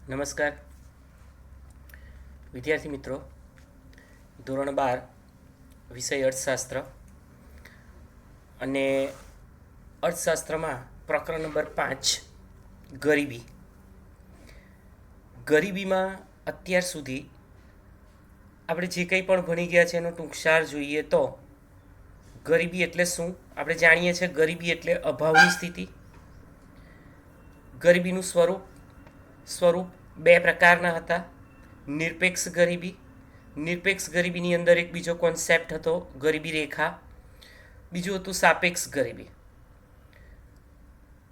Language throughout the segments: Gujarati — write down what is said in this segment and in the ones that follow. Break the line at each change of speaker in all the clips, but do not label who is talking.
નમસ્કાર વિદ્યાર્થી મિત્રો, ધોરણ 12 વિષય અર્થશાસ્ત્ર અને અર્થશાસ્ત્રમાં પ્રકરણ નંબર 5 ગરીબી. ગરીબીમાં અત્યાર સુધી આપણે જે કંઈ પણ ભણી ગયા છે એનો ટૂંકસાર જોઈએ તો ગરીબી એટલે શું આપણે જાણીએ છીએ. ગરીબી એટલે અભાવની સ્થિતિ. ગરીબીનું સ્વરૂપ બે પ્રકારના હતા. નિરપેક્ષ ગરીબીની અંદર એક બીજો કોન્સેપ્ટ હતો ગરીબી રેખા. બીજું હતું સાપેક્ષ ગરીબી.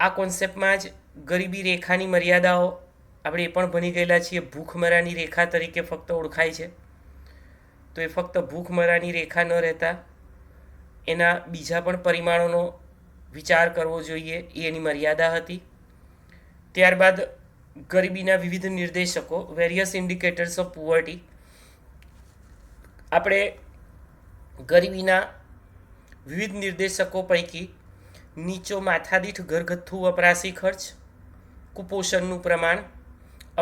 આ કોન્સેપ્ટમાં જ ગરીબી રેખાની મર્યાદાઓ આપણે એ પણ ભણી ગયેલા છીએ. ભૂખમરાની રેખા તરીકે ફક્ત ઓળખાય છે, તો એ ફક્ત ભૂખમરાની રેખા ન રહેતા એના બીજા પણ પરિમાણોનો વિચાર કરવો જોઈએ, એ એની મર્યાદા હતી. ત્યારબાદ ગરીબીના વિવિધ નિર્દેશકો, વેરિયસ ઇન્ડિકેટર્સ ઓફ પુઅર્ટી. આપણે ગરીબીના વિવિધ નિર્દેશકો પૈકી નીચો માથાદીઠ ઘરગથ્થુ વપરાશી ખર્ચ, કુપોષણનું પ્રમાણ,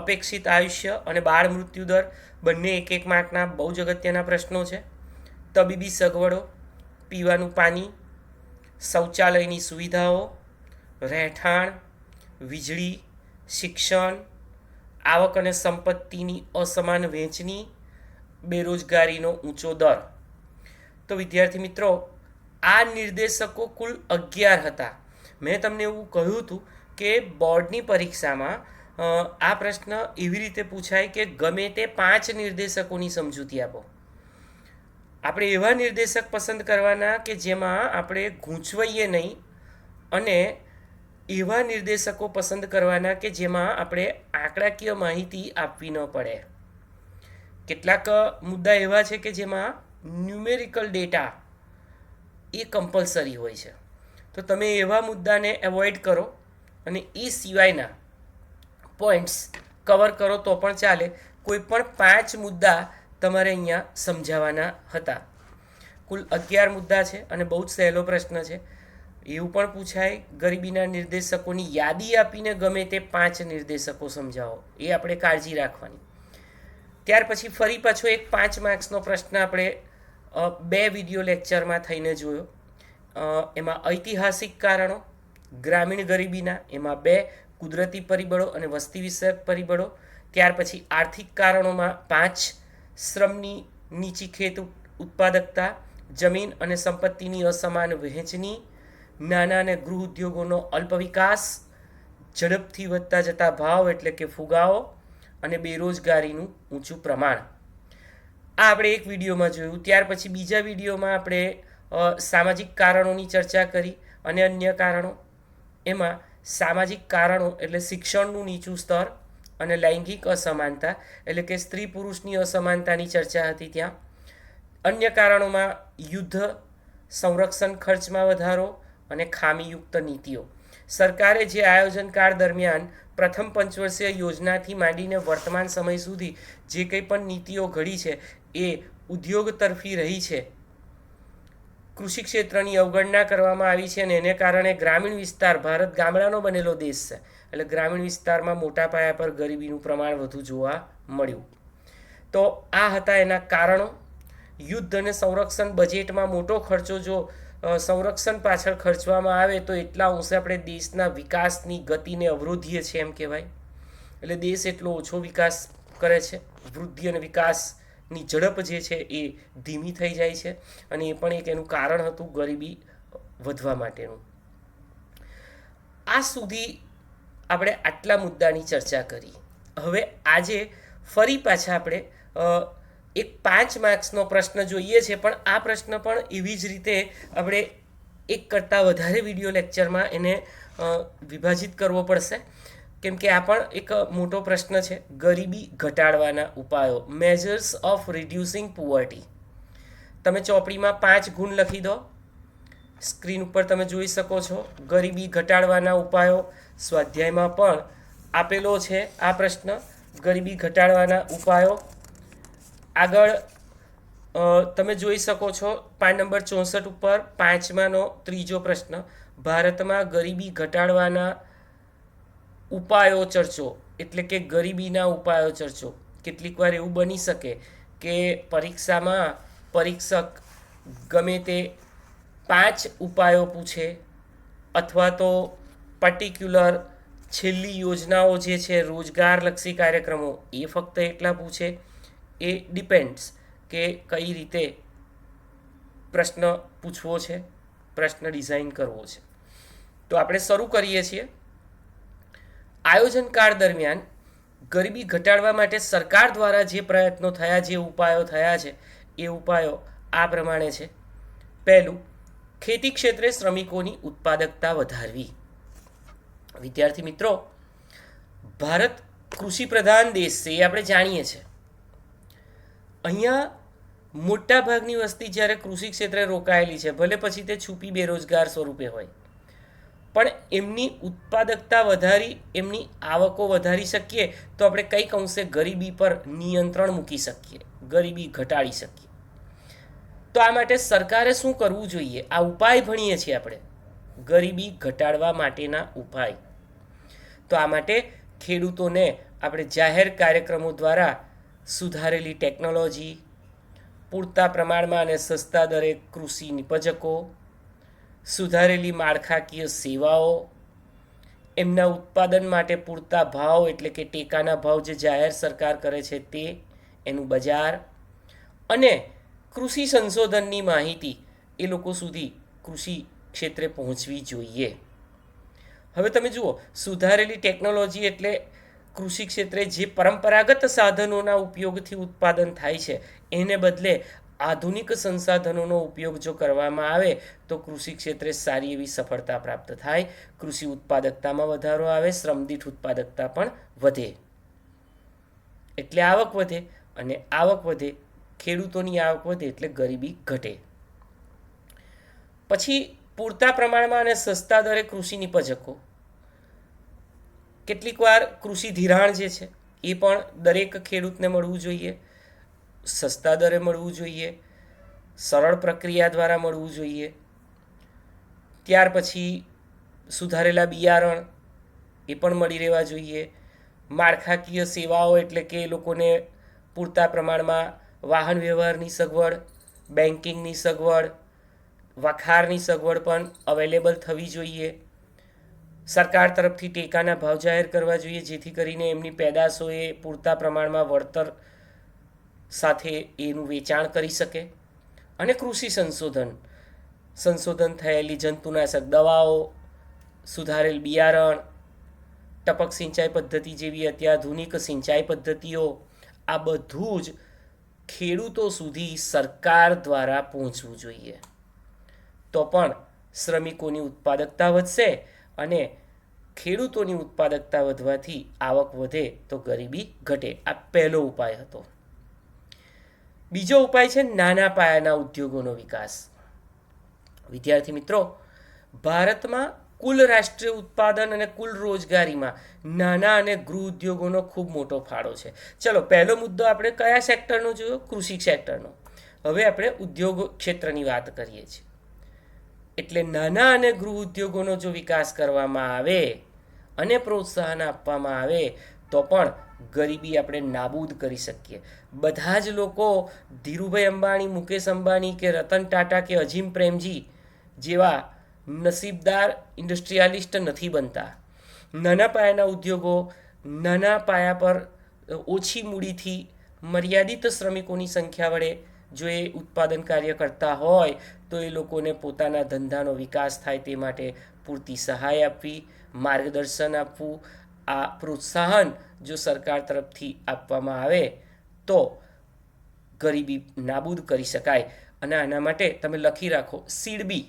અપેક્ષિત આયુષ્ય અને બાળ મૃત્યુ દર બંને એક એક માર્કના બહુ જ અગત્યના પ્રશ્નો છે. તબીબી સગવડો, પીવાનું પાણી, શૌચાલયની સુવિધાઓ, રહેઠાણ, વીજળી, શિક્ષણ, આવક અને સંપત્તિની અસમાન વહેંચણી, બેરોજગારીનો ઊંચો દર. તો વિદ્યાર્થી મિત્રો, આ નિર્દેશકો કુલ 11 હતા. મેં તમને એવું કહ્યું હતું કે બોર્ડની પરીક્ષામાં આ પ્રશ્ન એવી રીતે પૂછાય કે ગમે તે 5 નિર્દેશકોની સમજૂતી આપો. આપણે એવા નિર્દેશક પસંદ કરવાના કે જેમાં આપણે ગૂંચવાઈએ નહીં, અને એવા નિર્દેશકો પસંદ કરવાના કે જેમાં આપણે આંકડાકીય માહિતી આપવી ન પડે. કેટલાક મુદ્દા એવા છે કે જેમાં ન્યુમેરિકલ ડેટા એ કમ્પલસરી હોય છે, તો તમે એવા મુદ્દાને એવોઇડ કરો અને એ સિવાયના પોઈન્ટ્સ કવર કરો તો પણ ચાલે. કોઈ પણ 5 મુદ્દા તમારે અહીંયા સમજાવવાના હતા. કુલ 11 મુદ્દા છે અને બહુ જ સહેલો પ્રશ્ન છે. એવું પણ પૂછાય ગરીબીના નિર્દેશકોની યાદી આપીને ગમે તે 5 નિર્દેશકો સમજાવો, એ આપણે કાળજી રાખવાની. ત્યાર પછી ફરી પાછો એક 5 માર્ક્સનો પ્રશ્ન આપણે 2 વિડીયો લેક્ચરમાં થઈને જોયો. એમાં ઐતિહાસિક કારણો ગ્રામીણ ગરીબીના, એમાં 2 કુદરતી પરિબળો અને વસ્તી વિષયક પરિબળો. ત્યાર પછી આર્થિક કારણોમાં 5 શ્રમની નીચી ખેત ઉત્પાદકતા, જમીન અને સંપત્તિની અસમાન વહેંચણી, નાના અને ગૃહ ઉદ્યોગોનો અલ્પ વિકાસ, ઝડપથી વધતા જતા ભાવ એટલે કે ફુગાવો, અને બેરોજગારીનું ઊંચું પ્રમાણ. આ આપણે એક વિડીયોમાં જોયું. ત્યાર પછી બીજા વિડીયોમાં આપણે સામાજિક કારણોની ચર્ચા કરી અને અન્ય કારણો. એમાં સામાજિક કારણો એટલે શિક્ષણનું નીચું સ્તર અને લૈંગિક અસમાનતા એટલે કે સ્ત્રી પુરુષની અસમાનતાની ચર્ચા હતી ત્યાં. અન્ય કારણોમાં યુદ્ધ, સંરક્ષણ ખર્ચમાં વધારો અને ખામીયુક્ત નીતિઓ. સરકારે જે આયોજનકાળ દરમિયાન પ્રથમ પંચવર્ષીય યોજનાથી માંડીને વર્તમાન સમય સુધી જે કંઈ પણ નીતિઓ ઘડી છે એ ઉદ્યોગ તરફી રહી છે. કૃષિ ક્ષેત્રની અવગણના કરવામાં આવી છે અને એને કારણે ગ્રામીણ વિસ્તાર, ભારત ગામડાનો બનેલો દેશ છે, એટલે ગ્રામીણ વિસ્તારમાં મોટા પાયા પર ગરીબીનું પ્રમાણ વધુ જોવા મળ્યું. તો આ હતા એના કારણો. યુદ્ધ અને સંરક્ષણ બજેટમાં મોટો ખર્ચો જો સંરક્ષણ પાછળ ખર્ચવામાં આવે તો એટલા અંશે આપણે દેશના વિકાસની ગતિને અવરોધીએ છીએ એમ કહેવાય. એટલે દેશ એટલો ઓછો વિકાસ કરે છે, વૃદ્ધિ અને વિકાસની ઝડપ જે છે એ ધીમી થઈ જાય છે, અને એ પણ એક એનું કારણ હતું ગરીબી વધવા માટેનું. આ સુધી આપણે આટલા મુદ્દાની ચર્ચા કરી. હવે આજે ફરી પાછા આપણે એક 5 માર્ક્સનો પ્રશ્ન જોઈએ છે, પણ આ પ્રશ્ન પણ એવી જ રીતે આપણે એક કરતાં વધારે વિડીયો લેક્ચરમાં એને વિભાજિત કરવો પડશે, કેમ કે આ પણ એક મોટો પ્રશ્ન છે. ગરીબી ઘટાડવાના ઉપાયો, મેજર્સ ઓફ રિડ્યુસિંગ પુઅર્ટી. તમે ચોપડીમાં 5 ગુણ લખી દો. સ્ક્રીન ઉપર તમે જોઈ શકો છો ગરીબી ઘટાડવાના ઉપાયો. સ્વાધ્યાયમાં પણ આપેલો છે આ પ્રશ્ન, ગરીબી ઘટાડવાના ઉપાયો. આગળ તમે જોઈ શકો છો પાન નંબર 64 ઉપર 5માનો ત્રીજો પ્રશ્ન, ભારતમાં ગરીબી ઘટાડવાના ઉપાયો ચર્ચો, એટલે કે ગરીબીના ઉપાયો ચર્ચો. કેટલીક વાર એવું બની શકે કે પરીક્ષામાં પરીક્ષક ગમે તે 5 ઉપાયો પૂછે, અથવા તો પર્ટિક્યુલર છેલ્લી યોજનાઓ જે છે રોજગારલક્ષી કાર્યક્રમો એ ફક્ત એટલા પૂછે. એ ડિપેન્ડ્સ કે કઈ રીતે પ્રશ્ન પૂછવો છે, પ્રશ્ન ડિઝાઇન કરવો છે. તો આપણે શરૂ કરીએ છીએ. આયોજન કાળ દરમિયાન ગરીબી ઘટાડવા માટે સરકાર દ્વારા જે પ્રયત્નો થયા, જે ઉપાયો થયા છે, એ ઉપાયો આ પ્રમાણે છે. પહેલું, ખેતી ક્ષેત્રે શ્રમિકોની ઉત્પાદકતા વધારવી. વિદ્યાર્થી મિત્રો, ભારત કૃષિ પ્રધાન દેશ છે, એ આપણે જાણીએ છીએ. અહીંયા મોટાભાગની વસ્તી જ્યારે કૃષિ ક્ષેત્રે રોકાયેલી છે, ભલે પછી તે છુપી બેરોજગાર સ્વરૂપે હોય, પણ એમની ઉત્પાદકતા વધારી, એમની આવકો વધારી શકીએ તો આપણે કંઈક અંશે ગરીબી પર નિયંત્રણ મૂકી શકીએ, ગરીબી ઘટાડી શકીએ. તો આ માટે સરકારે શું કરવું જોઈએ? આ ઉપાય ભણીએ છીએ આપણે, ગરીબી ઘટાડવા માટેના ઉપાય. તો આ માટે ખેડૂતોને આપણે જાહેર કાર્યક્રમો દ્વારા સુધારેલી ટેકનોલોજી, પૂરતા પ્રમાણમાં અને સસ્તા દરે કૃષિ નિપજકો, સુધારેલી માળખાકીય સેવાઓ, એમના ઉત્પાદન માટે પૂરતા ભાવ એટલે કે ટેકાના ભાવ જે જાહેર સરકાર કરે છે તે, એનું બજાર, અને કૃષિ સંશોધનની માહિતી એ લોકો સુધી કૃષિ ક્ષેત્રે પહોંચવી જોઈએ. હવે તમે જુઓ, સુધારેલી ટેકનોલોજી એટલે કૃષિ ક્ષેત્રે જે પરંપરાગત સાધનોના ઉપયોગથી ઉત્પાદન થાય છે એને બદલે આધુનિક સંસાધનોનો ઉપયોગ જો કરવામાં આવે તો કૃષિ ક્ષેત્રે સારી એવી સફળતા પ્રાપ્ત થાય, કૃષિ ઉત્પાદકતામાં વધારો આવે, શ્રમદીઠ ઉત્પાદકતા પણ વધે. એટલે આવક વધે, અને આવક વધે, ખેડૂતોની આવક વધે એટલે ગરીબી ઘટે. પછી પૂરતા પ્રમાણમાં અને સસ્તા દરે કૃષિ નિપજકો. કેટલીક વાર કૃષિ ધિરાણ જે છે એ પણ દરેક ખેડૂતને મળવું જોઈએ, સસ્તા દરે મળવું જોઈએ, સરળ પ્રક્રિયા દ્વારા મળવું જોઈએ. ત્યાર પછી સુધારેલા બિયારણ એ પણ મળી રહેવા જોઈએ. માળખાકીય સેવાઓ એટલે કે એ લોકોને પૂરતા પ્રમાણમાં વાહન વ્યવહારની સગવડ, બેન્કિંગની સગવડ, વખારની સગવડ પણ અવેલેબલ થવી જોઈએ. સરકાર તરફથી ટેકાના ભાવ જાહેર કરવા જોઈએ જેથી કરીને એમની પેદાશો એ પૂરતા પ્રમાણમાં વળતર સાથે એનું વેચાણ કરી શકે. અને કૃષિ સંશોધન થયેલી જંતુનાશક દવાઓ, સુધારેલ બિયારણ, ટપક સિંચાઈ પદ્ધતિ જેવી અત્યાધુનિક સિંચાઈ પદ્ધતિઓ, આ બધું જ ખેડૂતો સુધી સરકાર દ્વારા પહોંચવું જોઈએ. તો પણ શ્રમિકોની ઉત્પાદકતા વધશે, અને ખેડૂતોની ઉત્પાદકતા વધવાથી આવક વધે તો ગરીબી ઘટે. આ પહેલો ઉપાય હતો. બીજો ઉપાય છે નાના પાયાના ઉદ્યોગોનો વિકાસ. વિદ્યાર્થી મિત્રો, ભારતમાં કુલ રાષ્ટ્રીય ઉત્પાદન અને કુલ રોજગારીમાં નાના અને ગૃહ ઉદ્યોગોનો ખૂબ મોટો ફાળો છે. ચલો, પહેલો મુદ્દો આપણે કયા સેક્ટરનો જોયો? કૃષિ સેક્ટરનો. હવે આપણે ઉદ્યોગ ક્ષેત્રની વાત કરીએ છીએ. એટલે નાના અને ગૃહ ઉદ્યોગોનો જો વિકાસ કરવામાં આવે અને પ્રોત્સાહન આપવામાં આવે તો પણ ગરીબી આપણે નાબૂદ કરી શકીએ. બધા જ લોકો ધીરુભાઈ અંબાણી, મુકેશ અંબાણી કે રતન ટાટા કે અજીમ પ્રેમજી જેવા નસીબદાર ઇન્ડસ્ટ્રીયાલિસ્ટ નથી બનતા. નાના પાયાના ઉદ્યોગો નાના પાયા પર ઓછી મૂડીથી મર્યાદિત શ્રમિકોની સંખ્યા વડે જો એ ઉત્પાદન કાર્ય કરતા હોય તો એ લોકોને પોતાના ધંધાનો વિકાસ થાય તે માટે પૂરતી સહાય આપવી, માર્ગદર્શન આપવું. આ પ્રોત્સાહન જો સરકાર તરફથી આપવામાં આવે તો ગરીબી નાબૂદ કરી શકાય. અને આના માટે તમે લખી રાખો, સીડબી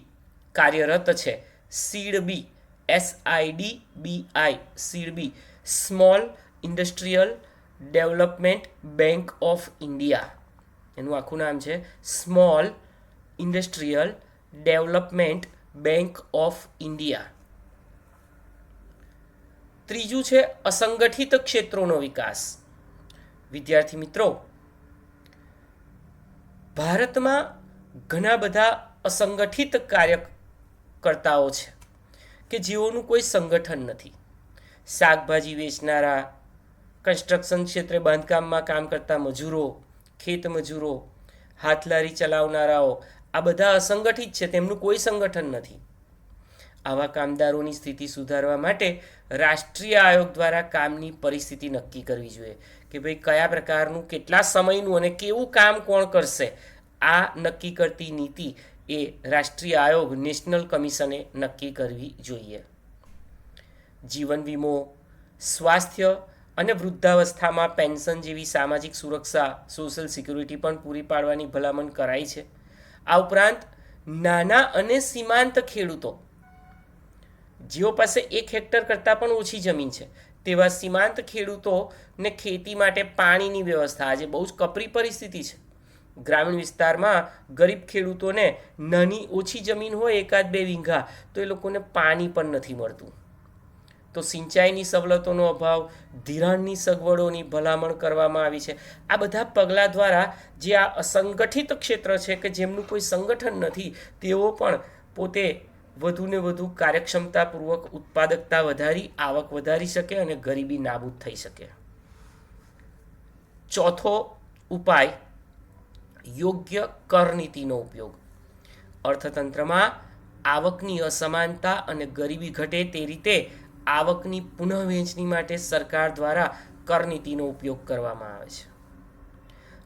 કાર્યરત છે. SIDBI, SIDBI, SIDBI, small industrial development bank of India. એનું આખું નામ છે small industrial development bank of India. ત્રીજું છે અસંગઠિત ક્ષેત્રોનો વિકાસ. વિદ્યાર્થી મિત્રો, ભારતમાં ઘણા બધા અસંગઠિત કાર્યકર્તાઓ છે કે જેઓનું કોઈ સંગઠન નથી. શાકભાજી વેચનારા, કન્સ્ટ્રક્શન ક્ષેત્રે બાંધકામમાં કામ કરતા મજૂરો, ખેત મજૂરો, હાથલારી ચલાવનારાઓ, આ બધા અસંગઠિત છે, તેમનું કોઈ સંગઠન નથી. આવા કામદારોની સ્થિતિ સુધારવા માટે રાષ્ટ્રીય આયોગ દ્વારા કામની પરિસ્થિતિ નક્કી કરવી જોઈએ કે ભાઈ કયા પ્રકારનું, કેટલા સમયનું અને કેવું કામ કોણ કરશે. આ નક્કી કરતી નીતિ એ રાષ્ટ્રીય આયોગ, નેશનલ કમિશને નક્કી કરવી જોઈએ. જીવન વીમો, સ્વાસ્થ્ય અને વૃદ્ધાવસ્થામાં પેન્શન જેવી સામાજિક સુરક્ષા, સોશિયલ સિક્યુરિટી પણ પૂરી પાડવાની ભલામણ કરાઈ છે. આ ઉપરાંત નાના અને સીમાંત ખેડૂતો, જેઓ પાસે 1 હેક્ટર કરતાં પણ ઓછી જમીન છે, તેવા સીમાંત ખેડૂતોને ખેતી માટે પાણીની વ્યવસ્થા, આજે બહુ જ કપરી પરિસ્થિતિ છે. ગ્રામીણ વિસ્તારમાં ગરીબ ખેડૂતોને નાની ઓછી જમીન હોય, 1-2 વીઘા, તો એ લોકોને પાણી પણ નથી મળતું. તો સિંચાઈની સવલતોનો અભાવ, ધિરાણની સગવડોની ભલામણ કરવામાં આવી છે. આ બધા પગલાં દ્વારા જે આ અસંગઠિત ક્ષેત્ર છે કે જેમનું કોઈ સંગઠન નથી, તેઓ પણ પોતે વધુને વધુ કાર્યક્ષમતાપૂર્વક ઉત્પાદકતા વધારી, આવક વધારી શકે અને ગરીબી નાબૂદ થઈ શકે. ચોથો ઉપાય, યોગ્ય કર નીતિનો ઉપયોગ. અર્થતંત્રમાં આવકની અસમાનતા અને ગરીબી ઘટે તે રીતે આવકની પુનઃવહેંચણી માટે સરકાર દ્વારા કર નીતિનો ઉપયોગ કરવામાં આવે છે.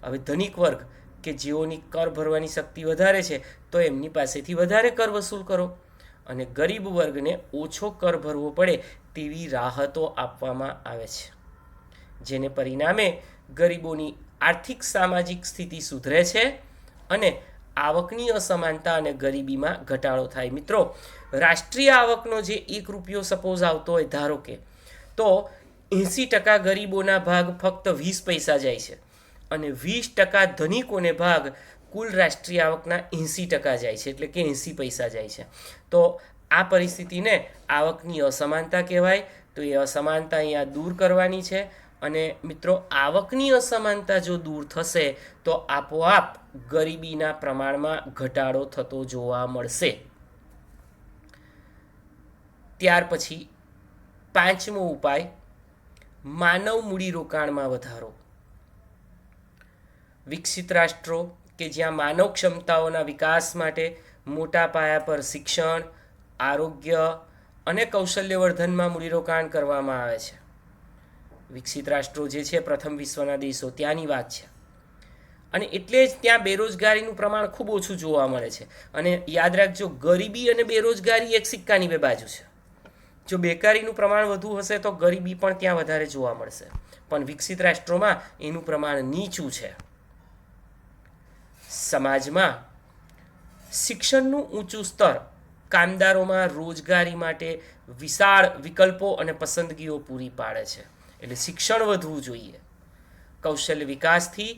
હવે ધનિક વર્ગ કે જેઓની કર ભરવાની શક્તિ વધારે છે, તો એમની પાસેથી વધારે કર વસૂલ કરો અને ગરીબ વર્ગને ઓછો કર ભરવો પડે તેવી રાહતો આપવામાં આવે છે, જેને પરિણામે ગરીબોની આર્થિક સામાજિક સ્થિતિ સુધરે છે અને આવકની અસમાનતા અને ગરીબીમાં ઘટાડો થાય. મિત્રો, રાષ્ટ્રીય આવકનો જે 1 રૂપિયો સપોઝ આવતો હોય, ધારો કે, તો 80% ગરીબોના ભાગ ફક્ત 20 પૈસા જાય છે અને 20% ધનિકોને ભાગ કુલ રાષ્ટ્રીય આવકના 80% જાય છે, એટલે કે 80 પૈસા જાય છે. તો આ પરિસ્થિતિને આવકની અસમાનતા કહેવાય. તો એ અસમાનતા અહીંયા દૂર કરવાની છે. અને મિત્રો, આવકની અસમાનતા જો દૂર થશે તો આપોઆપ ગરીબીના પ્રમાણમાં ઘટાડો થતો જોવા મળશે. ત્યાર પછી 5મો ઉપાય, માનવ મૂડીરોકાણમાં વધારો. વિકસિત રાષ્ટ્રો કે જ્યાં માનવ ક્ષમતાઓના વિકાસ માટે મોટા પાયા પર શિક્ષણ, આરોગ્ય અને કૌશલ્યવર્ધનમાં મૂડીરોકાણ કરવામાં આવે છે. વિકસિત રાષ્ટ્રો જે છે, પ્રથમ વિશ્વના દેશો, ત્યાંની વાત છે. અને એટલે જ ત્યાં બેરોજગારીનું પ્રમાણ ખૂબ ઓછું જોવા મળે છે. અને યાદ રાખજો, ગરીબી અને બેરોજગારી એક સિક્કાની 2 બાજુ છે. જો બેકારીનું પ્રમાણ વધુ હશે તો ગરીબી પણ ત્યાં વધારે જોવા મળશે, પણ વિકસિત રાષ્ટ્રોમાં એનું પ્રમાણ નીચું છે. સમાજમાં શિક્ષણનું ઊંચું સ્તર કામદારોમાં રોજગારી માટે વિશાળ વિકલ્પો અને પસંદગીઓ પૂરી પાડે છે. એટલે શિક્ષણ વધવું જોઈએ. કૌશલ્ય વિકાસથી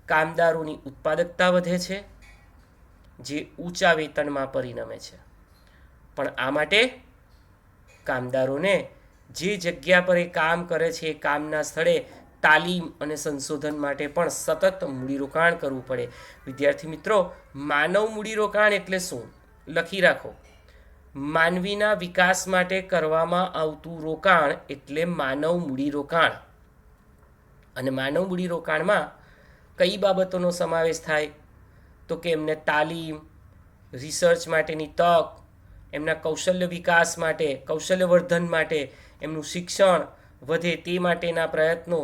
કામદારોની ઉત્પાદકતા વધે છે, જે ઊંચા વેતનમાં પરિણમે છે. પણ આ માટે કામદારોને જે જગ્યા પર એ કામ કરે છે, એ કામના સ્થળે તાલીમ અને સંશોધન માટે પણ સતત મૂડીરોકાણ કરવું પડે. વિદ્યાર્થી મિત્રો, માનવ મૂડીરોકાણ એટલે શું? લખી રાખો. માનવીના વિકાસ માટે કરવામાં આવતું રોકાણ એટલે માનવ મૂડીરોકાણ. અને માનવ મૂડીરોકાણમાં કઈ બાબતોનો સમાવેશ થાય? તો કે એમને તાલીમ, રિસર્ચ માટેની તક, એમના કૌશલ્ય વિકાસ માટે, કૌશલ્યવર્ધન માટે, એમનું શિક્ષણ વધે તે માટેના પ્રયત્નો,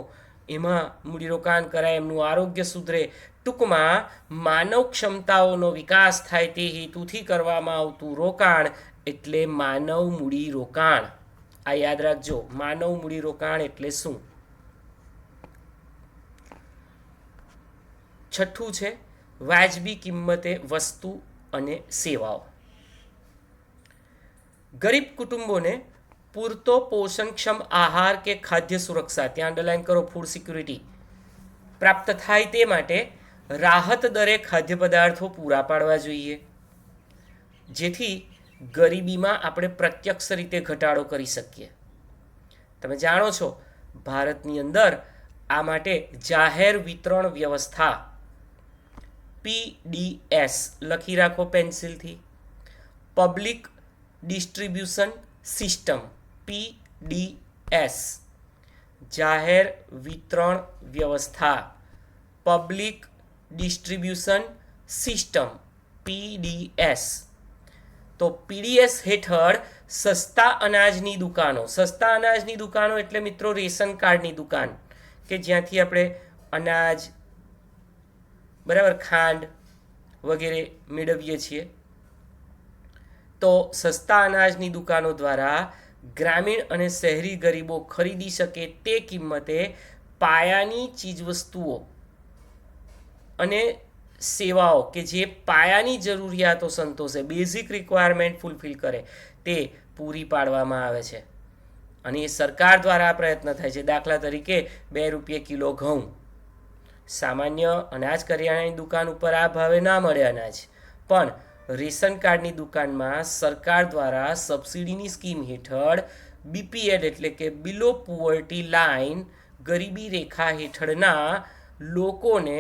એમાં મૂડીરોકાણ કરાય, એમનું આરોગ્ય સુધરે. ટૂંકમાં માનવ ક્ષમતાઓનો વિકાસ થાય તે હેતુથી કરવામાં આવતું રોકાણ એટલે માનવ મૂડીરોકાણ. આ યાદ રાખજો, માનવ મૂડીરોકાણ એટલે શું. છઠ્ઠું છે વાજબી કિંમતે વસ્તુ અને સેવાઓ. ગરીબ કુટુંબોને પૂરતો પોષણક્ષમ આહાર કે ખાદ્ય સુરક્ષા, ત્યાં અંડરલાઈન કરો ફૂડ સિક્યુરિટી, પ્રાપ્ત થાય તે માટે રાહત દરે ખાદ્ય પદાર્થો પૂરા પાડવા જોઈએ, જેથી ગરીબીમાં આપણે પ્રત્યક્ષ રીતે ઘટાડો કરી શકીએ. તમે જાણો છો, ભારતની અંદર આ માટે જાહેર વિતરણ વ્યવસ્થા PDS લખી રાખો પેન્સિલથી, પબ્લિક ડિસ્ટ્રીબ્યુશન સિસ્ટમ PDS, જાહેર વિતરણ વ્યવસ્થા, પબ્લિક ડિસ્ટ્રીબ્યુશન સિસ્ટમ, PDS. તો PDS હેઠળ સસ્તા અનાજની દુકાનો એટલે મિત્રો રેશન કાર્ડની દુકાન, કે જ્યાંથી આપણે અનાજ, બરાબર, ખાંડ વગેરે મેળવીએ છીએ. તો સસ્તા અનાજની દુકાનો દ્વારા ગ્રામીણ અને શહેરી ગરીબો ખરીદી શકે તે કિંમતે પાયાની ચીજવસ્તુઓ અને સેવાઓ કે જે પાયાની જરૂરિયાતો સંતોષે, બેઝિક રિક્વાયરમેન્ટ ફૂલફિલ કરે, તે પૂરી પાડવામાં આવે છે. અને એ સરકાર દ્વારા પ્રયત્ન થાય છે. દાખલા તરીકે 2 રૂપિયા કિલો ઘઉં. સામાન્ય અનાજ કરિયાણાની દુકાન ઉપર આ ભાવે ના મળે અનાજ, પણ રેશન કાર્ડની દુકાનમાં સરકાર દ્વારા સબસિડીની સ્કીમ હેઠળ BPL એટલે કે બિલો પુઅર્ટી લાઇન, ગરીબી રેખા હેઠળના લોકોને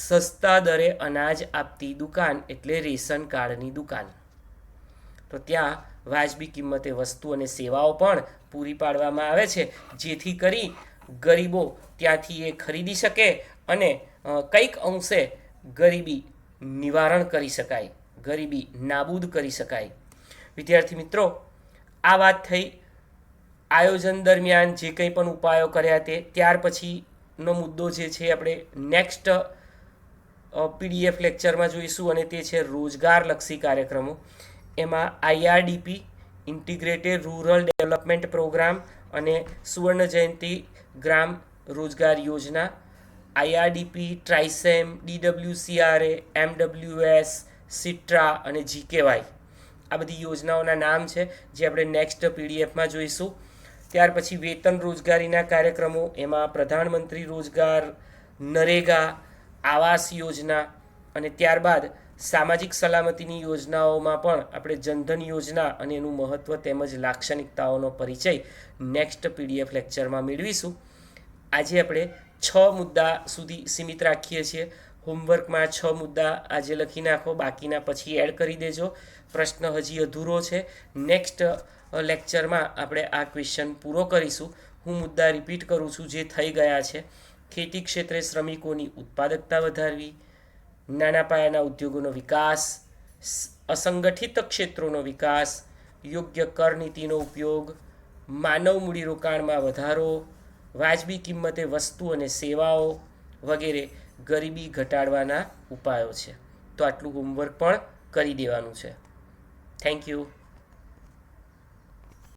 સસ્તા દરે અનાજ આપતી દુકાન એટલે રેશન કાર્ડની દુકાન. તો ત્યાં વાજબી કિંમતે વસ્તુ અને સેવાઓ પણ પૂરી પાડવામાં આવે છે, જેથી કરી ગરીબો ત્યાંથી એ ખરીદી શકે અને કંઈક અંશે ગરીબી નિવારણ કરી શકાય, ગરીબી નાબૂદ કરી શકાય. વિદ્યાર્થી મિત્રો, આ વાત થઈ આયોજન દરમિયાન જે કંઈ પણ ઉપાયો કર્યા તે. ત્યાર પછીનો મુદ્દો જે છે આપણે નેક્સ્ટ PDF લેક્ચરમાં જોઈશું, અને તે છે રોજગારલક્ષી કાર્યક્રમો. એમાં IRDP integrated rural development programme અને સુવર્ણ જયંતિ ગ્રામ રોજગાર યોજના, IRDP, ટ્રાઇસેમ, DWCRA, MWS, સિટ્રા અને GKY, આ બધી યોજનાઓના નામ છે જે આપણે નેક્સ્ટ PDFમાં જોઈશું. ત્યાર પછી વેતન રોજગારીના કાર્યક્રમો, એમાં પ્રધાનમંત્રી રોજગાર, નરેગા, આવાસ યોજના, અને ત્યારબાદ સામાજિક સલામતીની યોજનાઓમાં પણ આપણે જનધન યોજના અને એનું મહત્ત્વ તેમજ લાક્ષણિકતાઓનો પરિચય નેક્સ્ટ PDF લેક્ચરમાં મેળવીશું. આજે આપણે 6 મુદ્દા સુધી સીમિત રાખીએ છીએ. હોમવર્કમાં 6 મુદ્દા આજે લખી નાખો, બાકીના પછી એડ કરી દેજો. પ્રશ્ન હજી અધૂરો છે. નેક્સ્ટ લેક્ચરમાં આપણે આ ક્વેશ્ચન પૂરો કરીશું. હું મુદ્દા રિપીટ કરું છું જે થઈ ગયા છે. ખેતી ક્ષેત્રે શ્રમિકોની ઉત્પાદકતા વધારવી, નાના પાયાના ઉદ્યોગોનો વિકાસ, અસંગઠિત ક્ષેત્રોનો વિકાસ, યોગ્ય કર નીતિનો ઉપયોગ, માનવ મૂડીરોકાણમાં વધારો, વાજબી કિંમતે વસ્તુ અને સેવાઓ વગેરે ગરીબી ઘટાડવાના ઉપાયો છે. તો આટલું હોમવર્ક પણ કરી દેવાનું છે. Thank you.